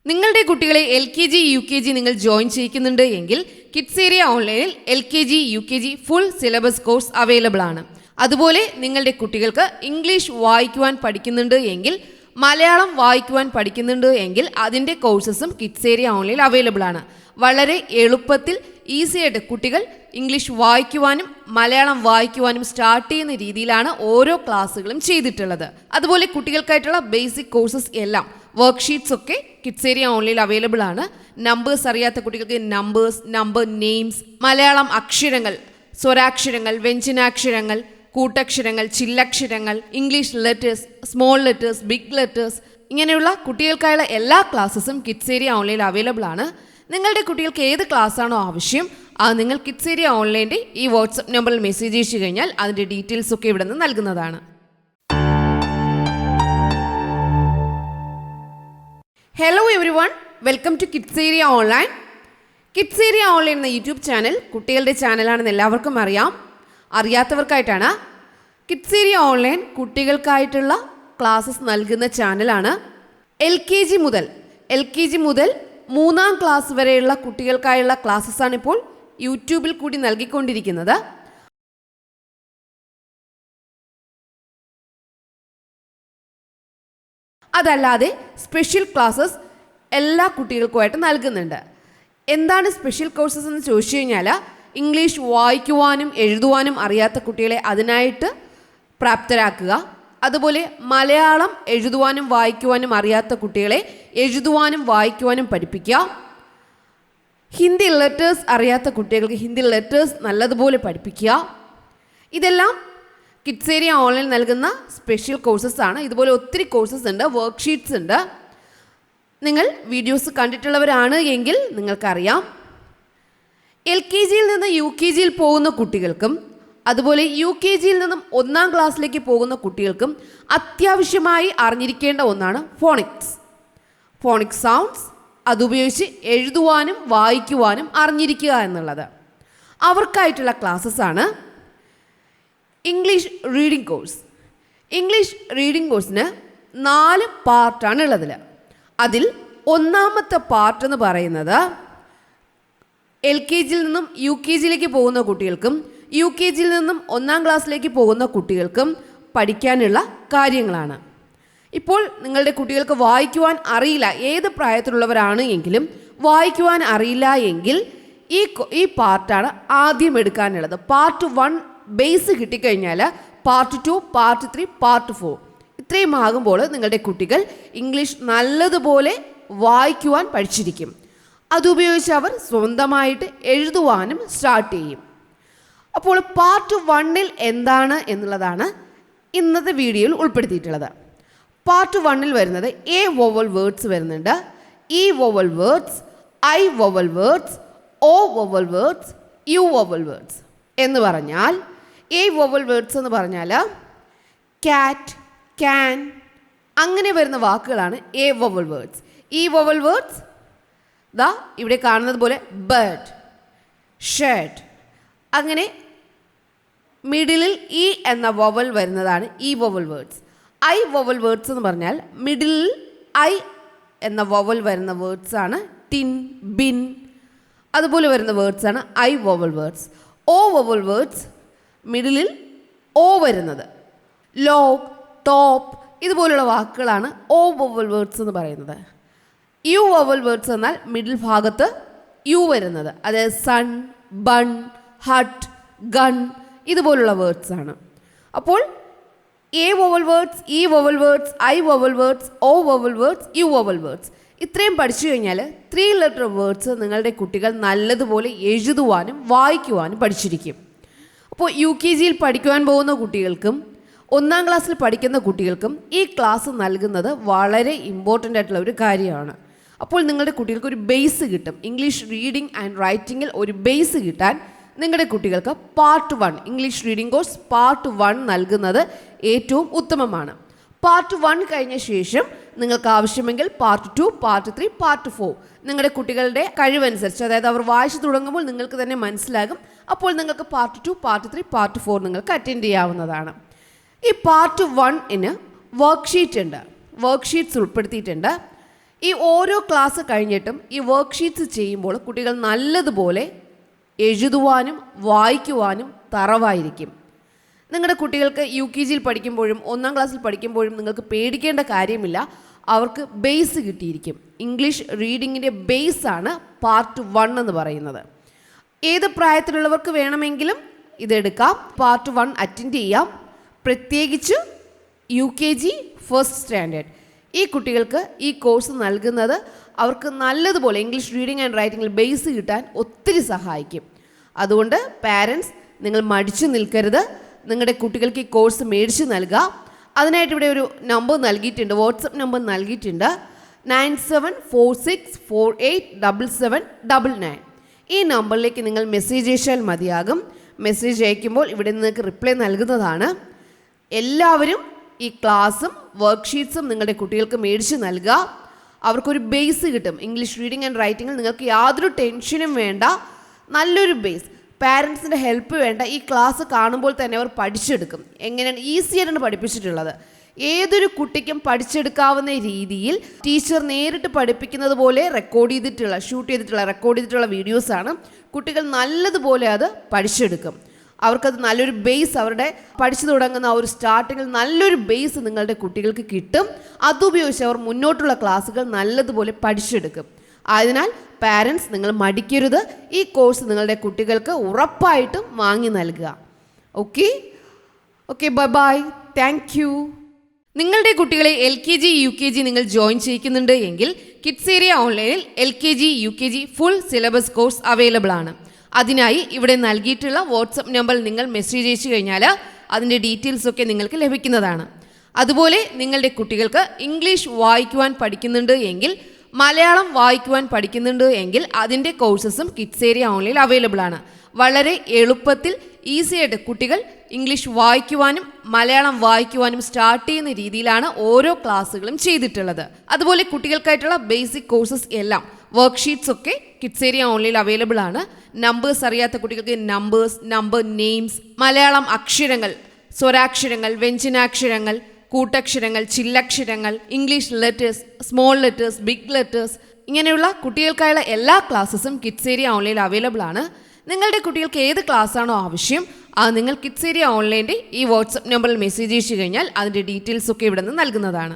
നിങ്ങളുടെ കുട്ടികളെ LKG UKG നിങ്ങൾ ജോയിൻ ചെയ്യിക്കുന്നുണ്ട് എങ്കിൽ കിഡ്സ് ഏരിയ ഓൺലൈനിൽ LKG UKG full syllabus course available ആണ്. അതുപോലെ നിങ്ങളുടെ കുട്ടികൾക്ക് ഇംഗ്ലീഷ് വായിക്കുവാൻ പഠിക്കുന്നുണ്ട് എങ്കിൽ, മലയാളം വായിക്കുവാൻ പഠിക്കുന്നുണ്ട് എങ്കിൽ അതിൻ്റെ കോഴ്സസും കിഡ്സ് ഏരിയ ഓൺലൈനിൽ അവൈലബിൾ ആണ്. വളരെ എളുപ്പത്തിൽ ഈസിയായിട്ട് കുട്ടികൾ ഇംഗ്ലീഷ് വായിക്കുവാനും മലയാളം വായിക്കുവാനും സ്റ്റാർട്ട് ചെയ്യുന്ന രീതിയിലാണ് ഓരോ ക്ലാസ്സുകളും ചെയ്തിട്ടുള്ളത്. അതുപോലെ കുട്ടികൾക്കായിട്ടുള്ള ബേസിക് കോഴ്സസ് എല്ലാം വർക്ക്ഷീറ്റ്സ് ഒക്കെ കിഡ്സ് ഏരിയ ഓൺലൈനിൽ അവൈലബിൾ ആണ്. നമ്പേഴ്സ് അറിയാത്ത കുട്ടികൾക്ക് നമ്പർ നെയിംസ്, മലയാളം അക്ഷരങ്ങൾ, സ്വരാക്ഷരങ്ങൾ, വ്യഞ്ജനാക്ഷരങ്ങൾ, കൂട്ടക്ഷരങ്ങൾ, ചില്ലക്ഷരങ്ങൾ, English letters, small letters, big letters, ഇങ്ങനെയുള്ള കുട്ടികൾക്കായുള്ള എല്ലാ ക്ലാസ്സസും കിഡ്സ് ഏരിയ ഓൺലൈനിൽ അവൈലബിൾ ആണ്. നിങ്ങളുടെ കുട്ടികൾക്ക് ഏത് ക്ലാസ്സാണോ ആവശ്യം അത് നിങ്ങൾ കിഡ്സ് ഏരിയ ഓൺലൈൻ്റെ ഈ വാട്സപ്പ് നമ്പറിൽ മെസ്സേജ് അയച്ചു കഴിഞ്ഞാൽ അതിൻ്റെ ഡീറ്റെയിൽസ് ഒക്കെ ഇവിടെ നിന്ന് നൽകുന്നതാണ്. Hello everyone, welcome to kids area online. Kids area online എന്ന യൂട്യൂബ് ചാനൽ കുട്ടികളുടെ ചാനലാണെന്ന് എല്ലാവർക്കും അറിയാം. അറിയാത്തവർക്കായിട്ടാണ്. കിഡ്സ് ഏരിയ ഓൺലൈൻ കുട്ടികൾക്കായിട്ടുള്ള ക്ലാസ്സസ് നൽകുന്ന ചാനലാണ്. LKG മുതൽ 3-ാം ക്ലാസ് വരെയുള്ള കുട്ടികൾക്കായുള്ള ക്ലാസ്സസാണ് ഇപ്പോൾ യൂട്യൂബിൽ കൂടി നൽകിക്കൊണ്ടിരിക്കുന്നത്. അതല്ലാതെ സ്പെഷ്യൽ ക്ലാസ്സസ് എല്ലാ കുട്ടികൾക്കുമായിട്ട് നൽകുന്നുണ്ട്. എന്താണ് സ്പെഷ്യൽ കോഴ്സസ് എന്ന് ചോദിച്ചു കഴിഞ്ഞാൽ, ഇംഗ്ലീഷ് വായിക്കുവാനും എഴുതുവാനും അറിയാത്ത കുട്ടികളെ അതിനായിട്ട് പ്രാപ്തരാക്കുക. അതുപോലെ മലയാളം എഴുതുവാനും വായിക്കുവാനും അറിയാത്ത കുട്ടികളെ എഴുതുവാനും വായിക്കുവാനും പഠിപ്പിക്കുക. ഹിന്ദി ലെറ്റേഴ്സ് അറിയാത്ത കുട്ടികൾക്ക് ഹിന്ദി ലെറ്റേഴ്സ് നല്ലതുപോലെ പഠിപ്പിക്കുക. ഇതെല്ലാം കിഡ്സ് ഏരിയ ഓൺലൈൻ നൽകുന്ന സ്പെഷ്യൽ കോഴ്സസ് ആണ്. ഇതുപോലെ ഒത്തിരി കോഴ്സസ് ഉണ്ട്, വർക്ക്ഷീറ്റ്സ് ഉണ്ട്. നിങ്ങൾ വീഡിയോസ് കണ്ടിട്ടുള്ളവരാണ് എങ്കിൽ നിങ്ങൾക്കറിയാം. LKGയിൽ നിന്ന് UKGയിൽ പോകുന്ന കുട്ടികൾക്കും അതുപോലെ UKGയിൽ നിന്നും 1-ാം ക്ലാസ്സിലേക്ക് പോകുന്ന കുട്ടികൾക്കും അത്യാവശ്യമായി അറിഞ്ഞിരിക്കേണ്ട ഒന്നാണ് ഫോണിക് സൗണ്ട്സ്. അതുപയോഗിച്ച് എഴുതുവാനും വായിക്കുവാനും അറിഞ്ഞിരിക്കുക എന്നുള്ളത്. അവർക്കായിട്ടുള്ള ക്ലാസ്സസ് ആണ് English reading course. English reading കോഴ്സിന് 4 പാർട്ടാണ് ഉള്ളതിൽ. അതിൽ 1-ാമത്തെ പാർട്ട് എന്ന് പറയുന്നത് LKGയിൽ നിന്നും UKGയിലേക്ക് പോകുന്ന കുട്ടികൾക്കും UKGയിൽ നിന്നും 1-ാം ക്ലാസ്സിലേക്ക് പോകുന്ന കുട്ടികൾക്കും പഠിക്കാനുള്ള കാര്യങ്ങളാണ്. ഇപ്പോൾ നിങ്ങളുടെ കുട്ടികൾക്ക് വായിക്കുവാൻ അറിയില്ല, ഏത് പ്രായത്തിലുള്ളവരാണ് എങ്കിലും വായിക്കുവാൻ അറിയില്ല എങ്കിൽ ഈ പാർട്ടാണ് ആദ്യം എടുക്കാനുള്ളത്. പാർട്ട് 1 ബേസ് കിട്ടിക്കഴിഞ്ഞാൽ പാർട്ട് 2, പാർട്ട് 3, പാർട്ട് 4 ഇത്രയും ആകുമ്പോൾ നിങ്ങളുടെ കുട്ടികൾ ഇംഗ്ലീഷ് നല്ലതുപോലെ വായിക്കുവാൻ പഠിച്ചിരിക്കും. അതുപയോഗിച്ച് അവർ സ്വന്തമായിട്ട് എഴുതുവാനും സ്റ്റാർട്ട് ചെയ്യും. അപ്പോൾ പാർട്ട് 1-ൽ എന്താണ് എന്നുള്ളതാണ് ഇന്നത്തെ വീഡിയോയിൽ ഉൾപ്പെടുത്തിയിട്ടുള്ളത്. പാർട്ട് 1-ൽ വരുന്നത് A വോവൽ വേർഡ്സ് വരുന്നുണ്ട്, E vowel words, I vowel words, O vowel words, U vowel words എന്ന് പറഞ്ഞാൽ A വോവൽ വേർഡ്സ് എന്ന് പറഞ്ഞാൽ ക്യാറ്റ്, ക്യാൻ അങ്ങനെ വരുന്ന വാക്കുകളാണ് A vowel words. E vowel words ദാ ഇവിടെ കാണുന്നത് പോലെ ബേർഡ്, ഷർട്ട്, അങ്ങനെ മിഡിലിൽ E എന്ന വോവൽ വരുന്നതാണ് E vowel words. I vowel words എന്ന് പറഞ്ഞാൽ മിഡിലിൽ I എന്ന വോവൽ വരുന്ന വേർഡ്സ് ആണ് ടിൻ, ബിൻ, അതുപോലെ വരുന്ന വേർഡ്സ് ആണ് I vowel words. O vowel words മിഡിലിൽ O വരുന്നത്, ലോഗ്, ടോപ്പ് ഇതുപോലുള്ള വാക്കുകളാണ് O വോവൽ വേർഡ്സ് എന്ന് പറയുന്നത്. U വോവൽ വേർഡ്സ് എന്നാൽ മിഡിൽ ഭാഗത്ത് U വരുന്നത്, അതായത് സൺ, ബൺ, ഹട്ട്, ഗൺ ഇതുപോലുള്ള വേർഡ്സ് ആണ്. അപ്പോൾ A vowel words, E vowel words, I vowel words, O vowel words, U vowel words ഇത്രയും പഠിച്ചു കഴിഞ്ഞാൽ 3 ലെറ്റർ വേർഡ്സ് നിങ്ങളുടെ കുട്ടികൾ നല്ലതുപോലെ എഴുതുവാനും വായിക്കുവാനും പഠിച്ചിരിക്കും. അപ്പോൾ UKGയിൽ പഠിക്കുവാൻ പോകുന്ന കുട്ടികൾക്കും 1-ാം ക്ലാസ്സിൽ പഠിക്കുന്ന കുട്ടികൾക്കും ഈ ക്ലാസ് നൽകുന്നത് വളരെ ഇമ്പോർട്ടൻ്റ് ആയിട്ടുള്ള ഒരു കാര്യമാണ്. അപ്പോൾ നിങ്ങളുടെ കുട്ടികൾക്ക് ഒരു ബേസ് കിട്ടും. ഇംഗ്ലീഷ് റീഡിംഗ് ആൻഡ് റൈറ്റിങ്ങിൽ ഒരു ബേസ് കിട്ടാൻ നിങ്ങളുടെ കുട്ടികൾക്ക് part 1 English reading course part 1 നൽകുന്നത് ഏറ്റവും ഉത്തമമാണ്. പാർട്ട് 1 കഴിഞ്ഞ ശേഷം നിങ്ങൾക്ക് ആവശ്യമെങ്കിൽ പാർട്ട് 2, പാർട്ട് 3, പാർട്ട് 4 നിങ്ങളുടെ കുട്ടികളുടെ കഴിവനുസരിച്ച്, അതായത് അവർ വായിച്ചു തുടങ്ങുമ്പോൾ നിങ്ങൾക്ക് തന്നെ മനസ്സിലാകും. അപ്പോൾ നിങ്ങൾക്ക് പാർട്ട് 2, പാർട്ട് 3, പാർട്ട് 4 നിങ്ങൾക്ക് അറ്റൻഡ് ചെയ്യാവുന്നതാണ്. ഈ പാർട്ട് 1-ന് വർക്ക്ഷീറ്റ് ഉണ്ട്, വർക്ക്ഷീറ്റ്സ് ഉൾപ്പെടുത്തിയിട്ടുണ്ട്. ഈ ഓരോ ക്ലാസ് കഴിഞ്ഞിട്ടും ഈ വർക്ക്ഷീറ്റ്സ് ചെയ്യുമ്പോൾ കുട്ടികൾ നല്ലതുപോലെ എഴുതുവാനും വായിക്കുവാനും തറവായിരിക്കും. നിങ്ങളുടെ കുട്ടികൾക്ക് UKG പഠിക്കുമ്പോഴും 1ാം ക്ലാസ്സിൽ പഠിക്കുമ്പോഴും നിങ്ങൾക്ക് പേടിക്കേണ്ട കാര്യമില്ല. അവർക്ക് ബേസ് കിട്ടിയിരിക്കും. ഇംഗ്ലീഷ് റീഡിങ്ങിൻ്റെ ബേസാണ് പാർട്ട് 1 എന്ന് പറയുന്നത്. ഏത് പ്രായത്തിലുള്ളവർക്ക് വേണമെങ്കിലും ഇതെടുക്കാം. പാർട്ട് 1 അറ്റൻഡ് ചെയ്യാം. പ്രത്യേകിച്ച് UKG ഫസ്റ്റ് സ്റ്റാൻഡേർഡ് ഈ കുട്ടികൾക്ക് ഈ കോഴ്സ് നൽകുന്നത് അവർക്ക് നല്ലതുപോലെ ഇംഗ്ലീഷ് റീഡിംഗ് ആൻഡ് റൈറ്റിങ്ങിൽ ബേസ് കിട്ടാൻ ഒത്തിരി സഹായിക്കും. അതുകൊണ്ട് പാരൻസ് നിങ്ങൾ മടിച്ചു നിൽക്കരുത്. നിങ്ങളുടെ കുട്ടികൾക്ക് ഈ കോഴ്സ് മേടിച്ച് നൽകുക. അതിനായിട്ട് ഇവിടെ ഒരു നമ്പർ നൽകിയിട്ടുണ്ട്, വാട്സപ്പ് നമ്പർ നൽകിയിട്ടുണ്ട്, 9746487799. ഈ നമ്പറിലേക്ക് നിങ്ങൾ മെസ്സേജ് അയച്ചാൽ മതിയാകും. മെസ്സേജ് അയക്കുമ്പോൾ ഇവിടെ നിങ്ങൾക്ക് റിപ്ലൈ നൽകുന്നതാണ്. എല്ലാവരും ഈ ക്ലാസ്സും വർക്ക്ഷീറ്റ്സും നിങ്ങളുടെ കുട്ടികൾക്ക് മേടിച്ച് നൽകുക. അവർക്കൊരു ബേസ് കിട്ടും. ഇംഗ്ലീഷ് റീഡിംഗ് ആൻഡ് റൈറ്റിങ്ങിൽ നിങ്ങൾക്ക് യാതൊരു ടെൻഷനും വേണ്ട, നല്ലൊരു ബേസ്. പാരൻസിൻ്റെ ഹെൽപ്പ് വേണ്ട. ഈ ക്ലാസ് കാണുമ്പോൾ തന്നെ അവർ പഠിച്ചെടുക്കും. എങ്ങനെയാണ് ഈസിയായിട്ടാണ് പഠിപ്പിച്ചിട്ടുള്ളത്. ഏതൊരു കുട്ടിക്കും പഠിച്ചെടുക്കാവുന്ന രീതിയിൽ ടീച്ചർ നേരിട്ട് പഠിപ്പിക്കുന്നത് പോലെ റെക്കോർഡ് ചെയ്തിട്ടുള്ള വീഡിയോസാണ്. കുട്ടികൾ നല്ലതുപോലെ അത് പഠിച്ചെടുക്കും. അവർക്കത് നല്ലൊരു ബേസ്, അവരുടെ പഠിച്ചു തുടങ്ങുന്ന ആ ഒരു സ്റ്റാർട്ടിങ്ങിൽ നല്ലൊരു ബേസ് നിങ്ങളുടെ കുട്ടികൾക്ക് കിട്ടും. അതുപയോഗിച്ച് അവർ മുന്നോട്ടുള്ള ക്ലാസ്സുകൾ നല്ലതുപോലെ പഠിച്ചെടുക്കും. അതിനാൽ പാരൻസ് നിങ്ങൾ മടിക്കരുത്. ഈ കോഴ്സ് നിങ്ങളുടെ കുട്ടികൾക്ക് ഉറപ്പായിട്ടും വാങ്ങി നൽകുക. Okay, bye. Thank you. നിങ്ങളുടെ കുട്ടികളെ LKG UKG നിങ്ങൾ ജോയിൻ ചെയ്യിക്കുന്നുണ്ട് എങ്കിൽ കിഡ്സ് ഏരിയ ഓൺലൈനിൽ LKG UKG full syllabus course available ആണ്. അതിനായി ഇവിടെ നൽകിയിട്ടുള്ള വാട്സപ്പ് നമ്പറിൽ നിങ്ങൾ മെസ്സേജ് അയച്ചു കഴിഞ്ഞാൽ അതിൻ്റെ ഡീറ്റെയിൽസൊക്കെ നിങ്ങൾക്ക് ലഭിക്കുന്നതാണ്. അതുപോലെ നിങ്ങളുടെ കുട്ടികൾക്ക് ഇംഗ്ലീഷ് വായിക്കുവാൻ പഠിക്കുന്നുണ്ട് എങ്കിൽ, മലയാളം വായിക്കുവാൻ പഠിക്കുന്നുണ്ട് എങ്കിൽ അതിൻ്റെ കോഴ്സസും കിഡ്സ് ഏരിയ ഓൺലൈനിൽ അവൈലബിൾ ആണ്. വളരെ എളുപ്പത്തിൽ ഈസിയായിട്ട് കുട്ടികൾ ഇംഗ്ലീഷ് വായിക്കുവാനും മലയാളം വായിക്കുവാനും സ്റ്റാർട്ട് ചെയ്യുന്ന രീതിയിലാണ് ഓരോ ക്ലാസ്സുകളും ചെയ്തിട്ടുള്ളത്. അതുപോലെ കുട്ടികൾക്കായിട്ടുള്ള ബേസിക് കോഴ്സസ് എല്ലാം വർക്ക്ഷീറ്റ്സ് ഒക്കെ കിഡ്സ് ഏരിയ ഓൺലൈനിൽ അവൈലബിൾ ആണ്. നമ്പേഴ്സ് അറിയാത്ത കുട്ടികൾക്ക് നമ്പർ നെയിംസ്, മലയാളം അക്ഷരങ്ങൾ, സ്വരാക്ഷരങ്ങൾ, വ്യഞ്ജനാക്ഷരങ്ങൾ, കൂട്ടക്ഷരങ്ങൾ, ചില്ലക്ഷരങ്ങൾ, English letters, small letters, big letters, ഇങ്ങനെയുള്ള കുട്ടികൾക്കായുള്ള എല്ലാ ക്ലാസ്സസും കിഡ്സ് ഏരിയ ഓൺലൈനിൽ അവൈലബിൾ ആണ്. നിങ്ങളുടെ കുട്ടികൾക്ക് ഏത് ക്ലാസ്സാണോ ആവശ്യം അത് നിങ്ങൾ കിഡ്സ് ഏരിയ ഓൺലൈൻ്റെ ഈ വാട്സപ്പ് നമ്പറിൽ മെസ്സേജ് അയച്ചു കഴിഞ്ഞാൽ അതിൻ്റെ ഡീറ്റെയിൽസൊക്കെ ഇവിടെ നിന്ന് നൽകുന്നതാണ്.